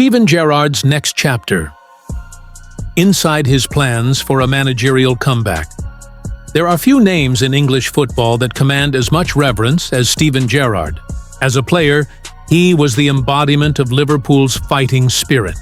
Steven Gerrard's next chapter. Inside his plans for a managerial comeback. There are few names in English football that command as much reverence as Steven Gerrard. As a player, he was the embodiment of Liverpool's fighting spirit.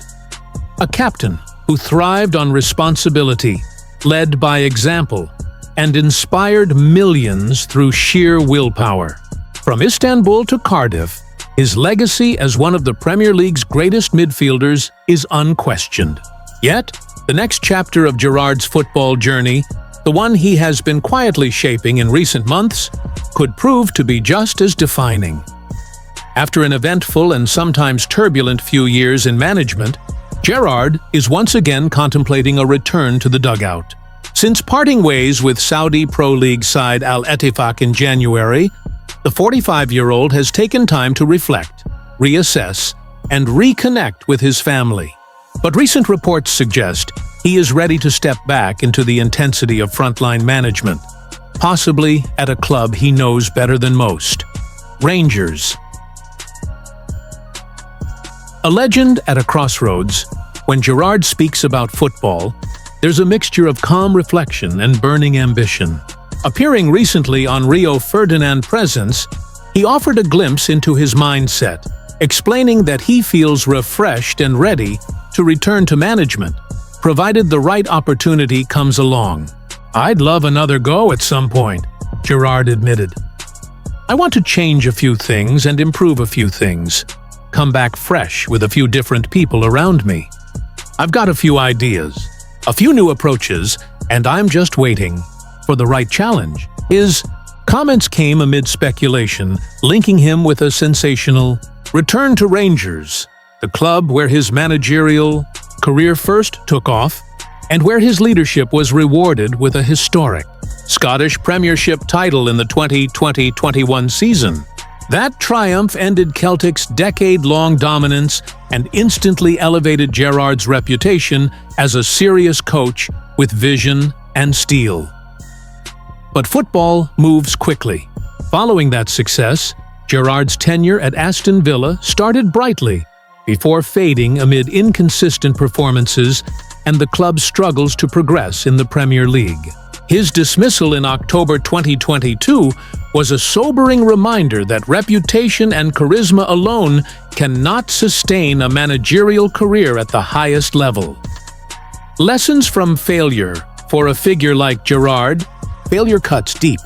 A captain who thrived on responsibility, led by example, and inspired millions through sheer willpower. From Istanbul to Cardiff, his legacy as one of the Premier League's greatest midfielders is unquestioned. Yet, the next chapter of Gerrard's football journey, the one he has been quietly shaping in recent months, could prove to be just as defining. After an eventful and sometimes turbulent few years in management, Gerrard is once again contemplating a return to the dugout. Since parting ways with Saudi Pro League side Ettifaq in January, the 45-year-old has taken time to reflect, reassess, and reconnect with his family. But recent reports suggest he is ready to step back into the intensity of frontline management, possibly at a club he knows better than most: Rangers. A legend at a crossroads, when Gerrard speaks about football, there's a mixture of calm reflection and burning ambition. Appearing recently on Rio Ferdinand Presents, he offered a glimpse into his mindset, explaining that he feels refreshed and ready to return to management, provided the right opportunity comes along. "I'd love another go at some point," Gerrard admitted. "I want to change a few things and improve a few things. Come back fresh with a few different people around me. I've got a few ideas, a few new approaches, and I'm just waiting for the right challenge." His comments came amid speculation, linking him with a sensational return to Rangers, the club where his managerial career first took off, and where his leadership was rewarded with a historic Scottish Premiership title in the 2020-21 season. That triumph ended Celtic's decade-long dominance and instantly elevated Gerrard's reputation as a serious coach with vision and steel. But football moves quickly. Following that success, Gerrard's tenure at Aston Villa started brightly, before fading amid inconsistent performances and the club's struggles to progress in the Premier League. His dismissal in October 2022 was a sobering reminder that reputation and charisma alone cannot sustain a managerial career at the highest level. Lessons from failure. For a figure like Gerrard, failure cuts deep.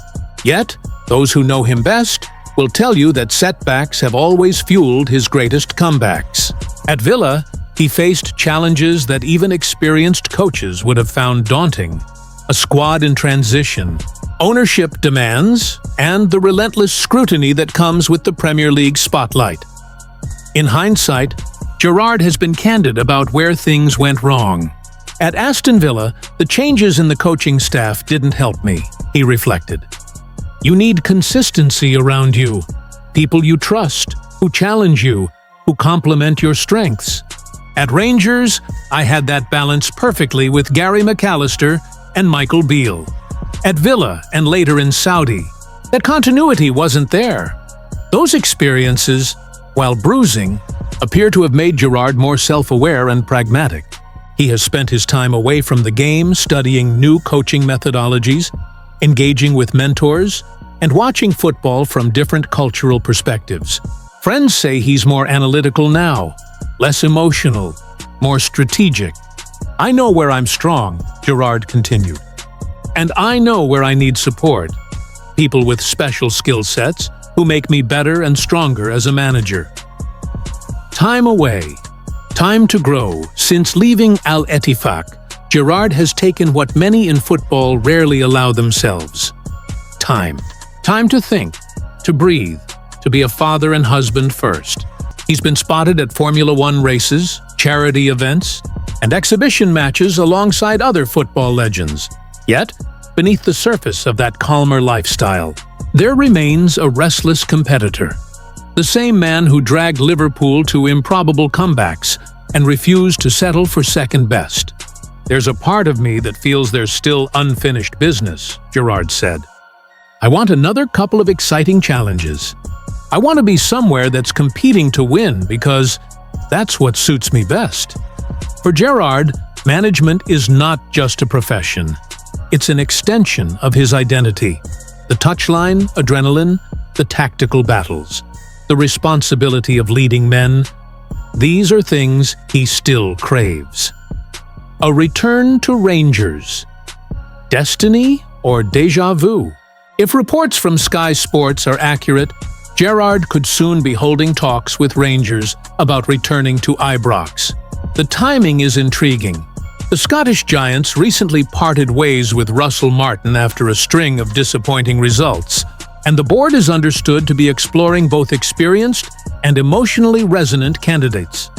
Yet, those who know him best will tell you that setbacks have always fueled his greatest comebacks. At Villa, he faced challenges that even experienced coaches would have found daunting: a squad in transition, ownership demands, and the relentless scrutiny that comes with the Premier League spotlight. In hindsight, Gerrard has been candid about where things went wrong. "At Aston Villa, the changes in the coaching staff didn't help me," he reflected. "You need consistency around you, people you trust, who challenge you, who complement your strengths. At Rangers, I had that balance perfectly with Gary McAllister and Michael Beale. At Villa and later in Saudi, that continuity wasn't there." Those experiences, while bruising, appear to have made Gerrard more self-aware and pragmatic. He has spent his time away from the game, studying new coaching methodologies, engaging with mentors, and watching football from different cultural perspectives. Friends say he's more analytical now, less emotional, more strategic. "I know where I'm strong," Gerrard continued. "And I know where I need support. People with special skill sets who make me better and stronger as a manager." Time away. Time to grow. Since leaving Ettifaq, Gerrard has taken what many in football rarely allow themselves: time. Time to think, to breathe, to be a father and husband first. He's been spotted at Formula One races, charity events, and exhibition matches alongside other football legends. Yet, beneath the surface of that calmer lifestyle, there remains a restless competitor. The same man who dragged Liverpool to improbable comebacks and refused to settle for second best. "There's a part of me that feels there's still unfinished business," Gerrard said. "I want another couple of exciting challenges. I want to be somewhere that's competing to win because That's what suits me best. For Gerrard, management is not just a profession. It's an extension of his identity. The touchline, adrenaline, the tactical battles, the responsibility of leading men, these are things he still craves. A return to Rangers. Destiny or déjà vu? If reports from Sky Sports are accurate, Gerrard could soon be holding talks with Rangers about returning to Ibrox. The timing is intriguing. The Scottish Giants recently parted ways with Russell Martin after a string of disappointing results, and the board is understood to be exploring both experienced and emotionally resonant candidates.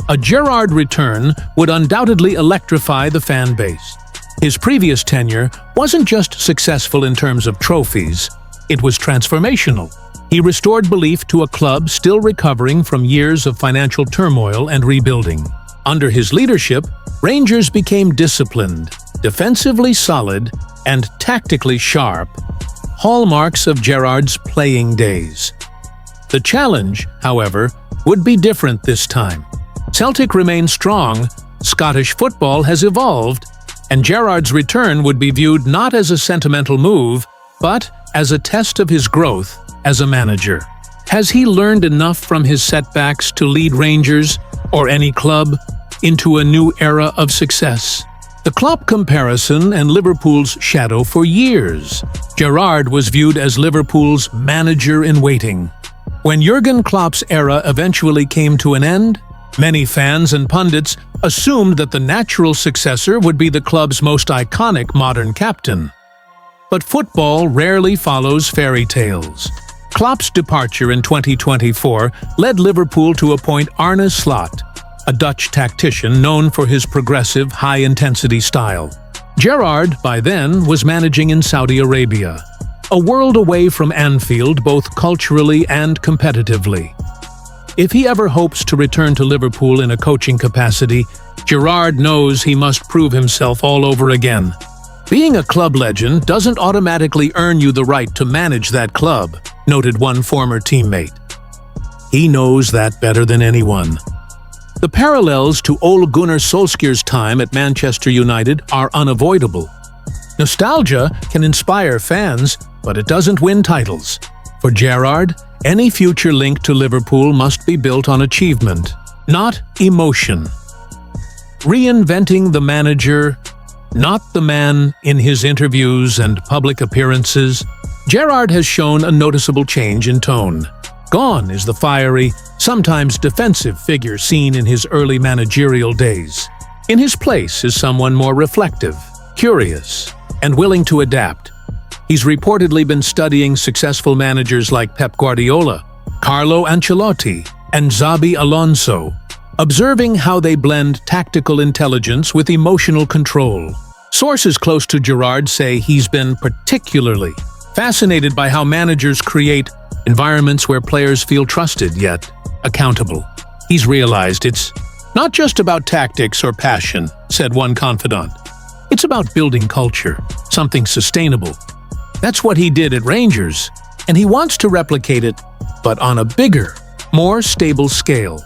A Gerrard return would undoubtedly electrify the fan base. His previous tenure wasn't just successful in terms of trophies, it was transformational. He restored belief to a club still recovering from years of financial turmoil and rebuilding. Under his leadership, Rangers became disciplined, defensively solid, and tactically sharp, hallmarks of Gerrard's playing days. The challenge, however, would be different this time. Celtic remains strong, Scottish football has evolved, and Gerrard's return would be viewed not as a sentimental move, but as a test of his growth as a manager. Has he learned enough from his setbacks to lead Rangers, or any club, into a new era of success? The Klopp comparison and Liverpool's shadow for years. Gerrard was viewed as Liverpool's manager-in-waiting. When Jurgen Klopp's era eventually came to an end, many fans and pundits assumed that the natural successor would be the club's most iconic modern captain. But football rarely follows fairy tales. Klopp's departure in 2024 led Liverpool to appoint Arne Slot, a Dutch tactician known for his progressive, high-intensity style. Gerrard, by then, was managing in Saudi Arabia, a world away from Anfield both culturally and competitively. If he ever hopes to return to Liverpool in a coaching capacity, Gerrard knows he must prove himself all over again. Being a club legend doesn't automatically earn you the right to manage that club, noted one former teammate. He knows that better than anyone. The parallels to Ole Gunnar Solskjaer's time at Manchester United are unavoidable. Nostalgia can inspire fans, but it doesn't win titles. For Gerrard, any future link to Liverpool must be built on achievement, not emotion. Reinventing the manager, not the man. In his interviews and public appearances, Gerrard has shown a noticeable change in tone. Gone is the fiery, sometimes defensive figure seen in his early managerial days. In his place is someone more reflective, curious, and willing to adapt. He's reportedly been studying successful managers like Pep Guardiola, Carlo Ancelotti, and Xabi Alonso, observing how they blend tactical intelligence with emotional control. Sources close to Gerrard say he's been particularly fascinated by how managers create environments where players feel trusted yet accountable. He's realized it's not just about tactics or passion, said one confidant. It's about building culture, something sustainable. That's what he did at Rangers, and he wants to replicate it, but on a bigger, more stable scale.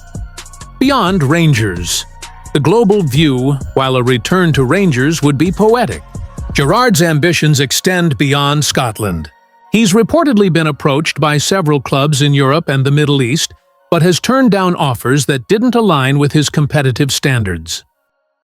Beyond Rangers, the global view, while a return to Rangers would be poetic. Gerrard's ambitions extend beyond Scotland. He's reportedly been approached by several clubs in Europe and the Middle East, but has turned down offers that didn't align with his competitive standards.